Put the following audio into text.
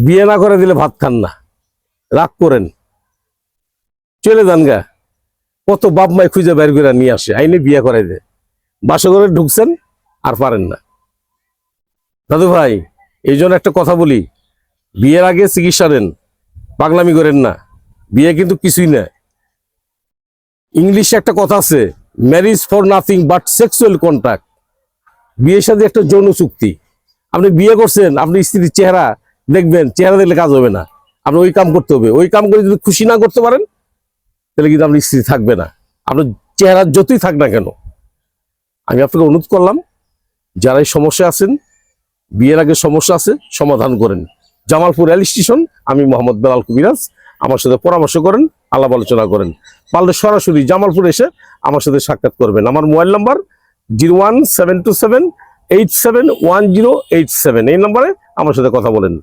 বিয়ে না করে দিলে ভাত খান না, রাগ করেন, চলে যান গা। কত বাপ মাই খুঁজে বের করে নিয়ে আসে, আইনে বিয়ে করাই দেয়। বাসঘরে ঢুকছেন আর পারেন না। দাদু ভাই, এই জন্য একটা কথা বলি, বিয়ের আগে চিকিৎসা দেন, পাগলামি করেন না। বিয়ে কিন্তু কিছুই না। ইংলিশে একটা কথা আছে, marriage for nothing but sexual contract. বিয়ের সাথে একটা যৌন চুক্তি। আপনি বিয়ে করছেন, আপনি স্ত্রীর চেহারা দেখবেন, চেহারা দেখলে কাজ হবে না। আপনি ওই কাম করতে হবে। ওই কাম করে যদি খুশি না করতে পারেন, তাহলে কিন্তু আপনার স্ত্রী থাকবে না, আপনার চেহারা যতই থাক না কেন। আমি আপনাকে অনুরোধ করলাম, যারা এই সমস্যা আছেন, বিয়ের আগে সমস্যা আছে, সমাধান করেন। জামালপুর রেল স্টেশন, আমি মোহাম্মদ বেলাল কবিরাজ। আমার সাথে পরামর্শ করেন, আলাপ আলোচনা করেন। পারলে সরাসরি জামালপুর এসে আমার সাথে সাক্ষাৎ করবেন। আমার মোবাইল নাম্বার 01727871087। এই নাম্বারে আমার সাথে কথা বলেন।